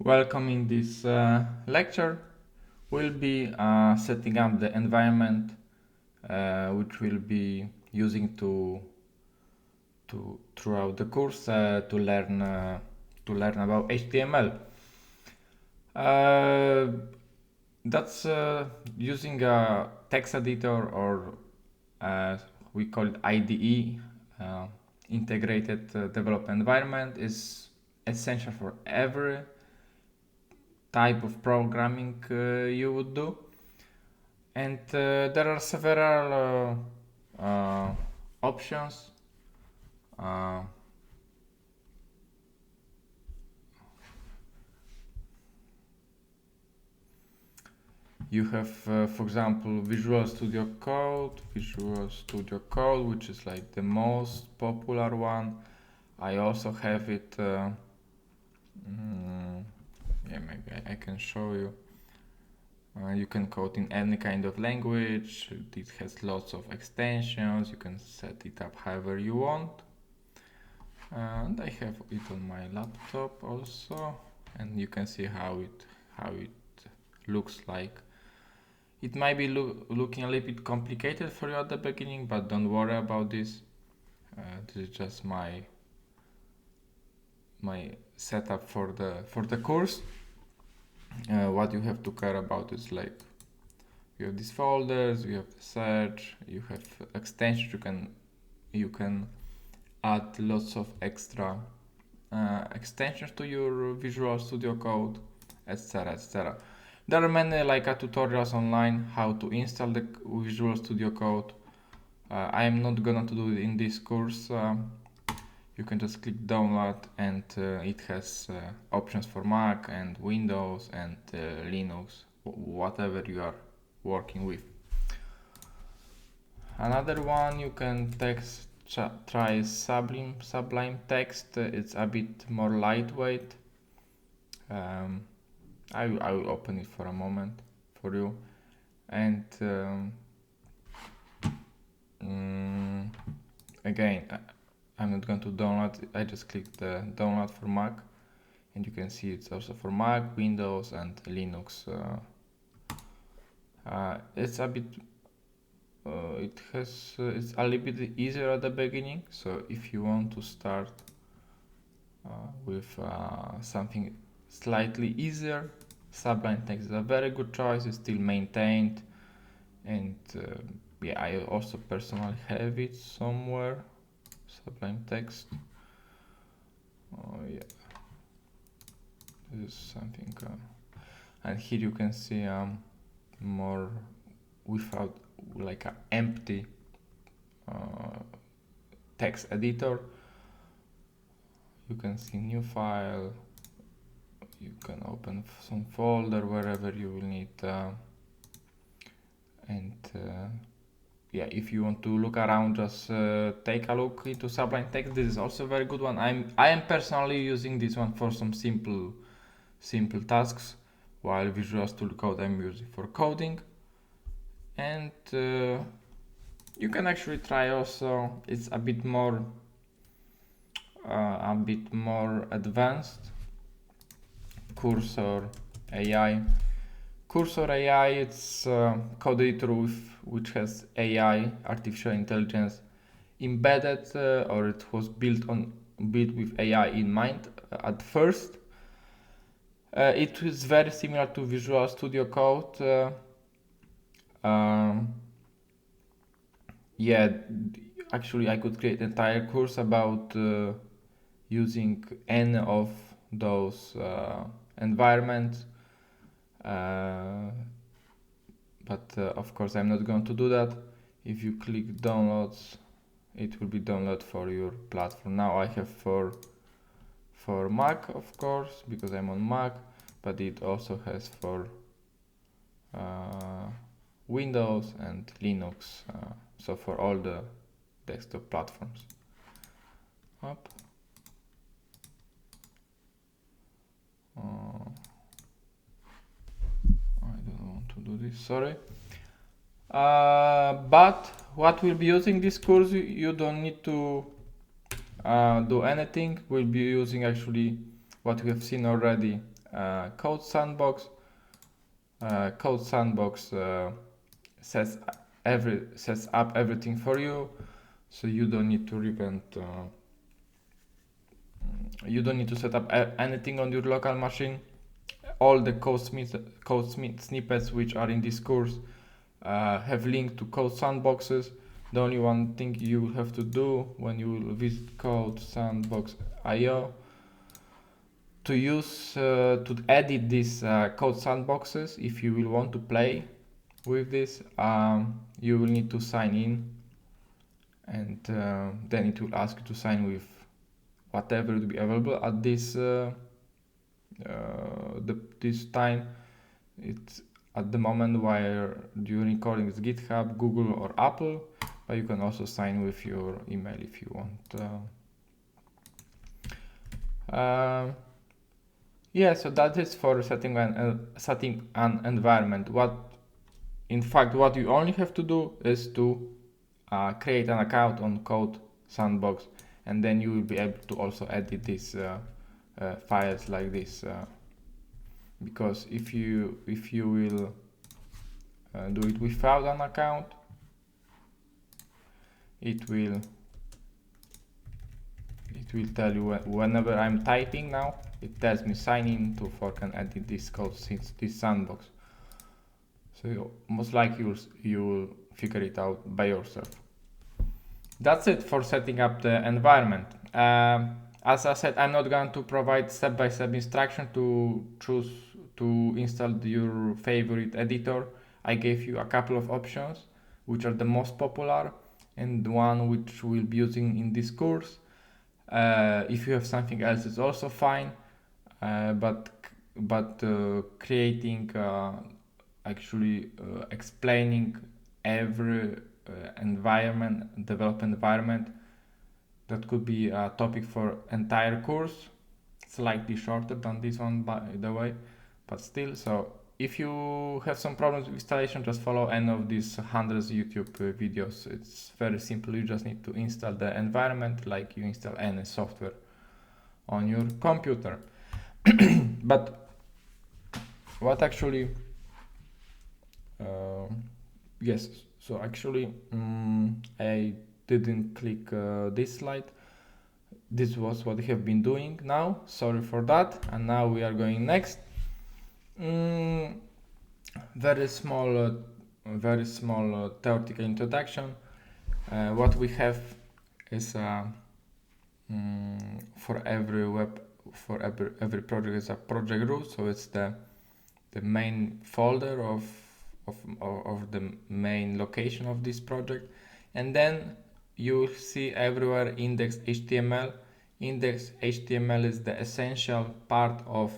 Welcome in this lecture. We'll be setting up the environment which we'll be using throughout the course to learn about HTML. That's using a text editor, or we call it IDE, integrated development environment, is essential for every type of programming you would do. And there are several options. You have, for example, Visual Studio Code, which is like the most popular one. I also have it. Yeah, maybe I can show you. You can code in any kind of language. It has lots of extensions. You can set it up however you want. And I have it on my laptop also, and you can see how it looks like. It might be looking a little bit complicated for you at the beginning, but don't worry about this. This is just my setup for the course. What you have to care about is like you have these folders, you have the search, you have extensions. You can add lots of extra extensions to your Visual Studio Code, etc., etc. There are many tutorials online how to install the Visual Studio Code. I am not gonna to do it in this course. You can just click download, and it has options for Mac and Windows and Linux, whatever you are working with. Another one, you can try Sublime Text. It's a bit more lightweight. I will open it for a moment for you, and again, I'm not going to download. I just click the download for Mac, and you can see it's also for Mac, Windows, and Linux. It's a bit. It's a little bit easier at the beginning. So if you want to start with something slightly easier, Sublime Text is a very good choice. It's still maintained, and yeah, I also personally have it somewhere. Sublime Text. Oh yeah, this is something. And here you can see more without like an empty text editor. You can see new file. You can open some folder wherever you will need, and yeah, if you want to look around, just take a look into Sublime Text. This is also a very good one. I am personally using this one for some simple tasks, while Visual Studio Code I'm using for coding. And you can actually try also. It's a bit more advanced. Cursor AI. Cursor AI, it's code editor which has AI, artificial intelligence, embedded, or it was built with AI in mind at first. It is very similar to Visual Studio Code. Yeah, actually I could create an entire course about using any of those environments, but of course I'm not going to do that. If you click downloads, it will be download for your platform. Now I have for Mac, of course, because I'm on Mac, but it also has for Windows and Linux, so for all the desktop platforms. Up. I don't want to do this, sorry. But what we'll be using this course, you don't need to do anything. We'll be using actually what we have seen already Code Sandbox. Code Sandbox sets up everything for you, so you don't need to revent. You don't need to set up anything on your local machine. All the code snippets which are in this course have linked to Code Sandboxes. The only one thing you will have to do when you will visit CodeSandbox.io to use to edit these Code Sandboxes. If you will want to play with this, you will need to sign in, and then it will ask you to sign with whatever will be available at this this time. It's at the moment while you're recording is GitHub, Google or Apple, but you can also sign with your email if you want. Yeah, so that is for setting an environment. In fact, what you only have to do is to create an account on Code Sandbox, and then you will be able to also edit these files like this. Because if you will do it without an account, it will tell you whenever I'm typing now, it tells me sign in to fork and edit this code since this sandbox. So most likely you will figure it out by yourself. That's it for setting up the environment. As I said, I'm not going to provide step-by-step instruction to choose to install your favorite editor. I gave you a couple of options, which are the most popular, and the one which we'll be using in this course. If you have something else, it's also fine. But creating, explaining every development environment, that could be a topic for entire course, slightly shorter than this one by the way, but still. So if you have some problems with installation, just follow any of these hundreds of YouTube videos. It's very simple. You just need to install the environment like you install any software on your computer. But what actually yes, so actually I didn't click this slide. This was what we have been doing now, sorry for that. And now we are going next. Very small theoretical introduction. What we have is for every project is a project root, so it's the main folder of the main location of this project, and then you see everywhere index.html. Index.html is the essential part of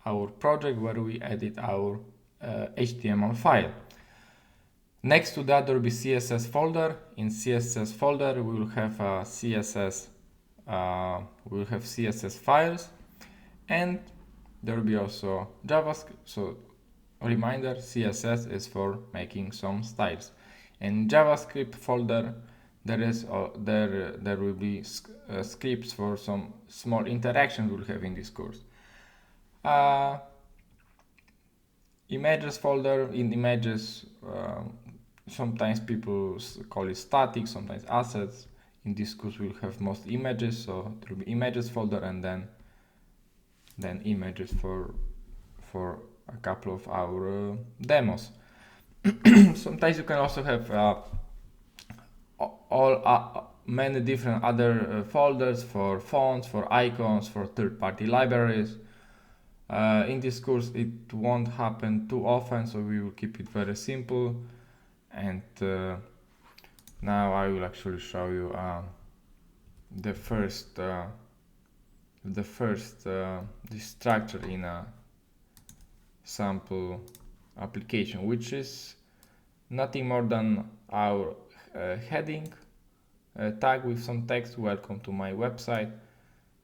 our project where we edit our HTML file. Next to that there will be CSS folder. In CSS folder we will have CSS files, and there will be also JavaScript. So reminder, CSS is for making some styles. In JavaScript folder there will be scripts for some small interactions we'll have in this course. Images folder. In images, sometimes people call it static, sometimes assets. In this course we'll have most images, so there will be images folder, and then images for a couple of our demos. Sometimes you can also have many different other folders for fonts, for icons, for third-party libraries. In this course it won't happen too often, so we will keep it very simple. And now I will actually show you the first this structure in a sample application, which is nothing more than our heading tag with some text, welcome to my website,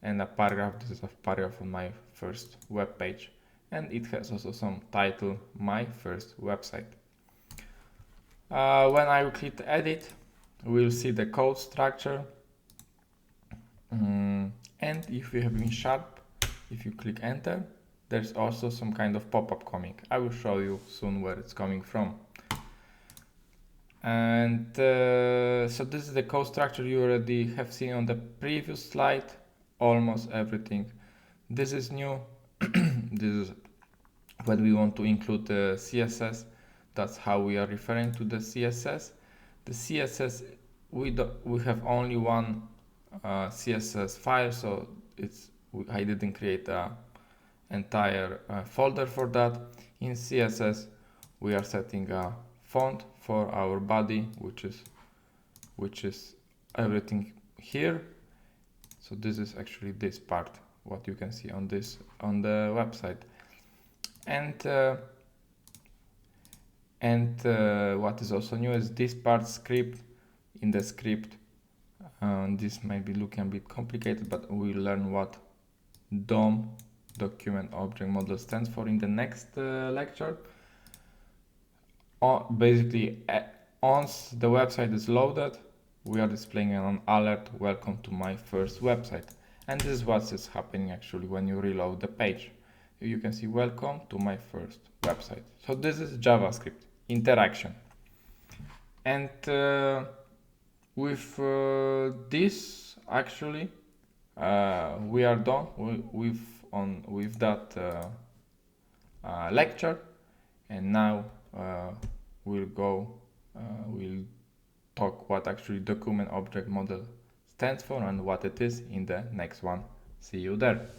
and a paragraph. This is a paragraph on my first web page, and it has also some title, my first website. When I will click edit, we'll see the code structure, and if we have in sharp, if you click enter, there's also some kind of pop-up coming. I will show you soon where it's coming from. And so this is the code structure you already have seen on the previous slide, almost everything. This is new. This is when we want to include the CSS. That's how we are referring to the CSS. The CSS, we have only one CSS file, so I didn't create a entire folder for that. In CSS, we are setting a font for our body, which is everything here. So this is actually this part, what you can see on the website. And what is also new is this part script. In the script, this might be looking a bit complicated, but we'll learn what DOM, document object model, stands for in the next lecture. Basically, once the website is loaded, we are displaying an alert, welcome to my first website. And this is what is happening actually when you reload the page. You can see welcome to my first website. So this is JavaScript interaction. And with this, actually, we are done with that lecture. And now we'll talk what actually document object model stands for and what it is in the next one. See you there.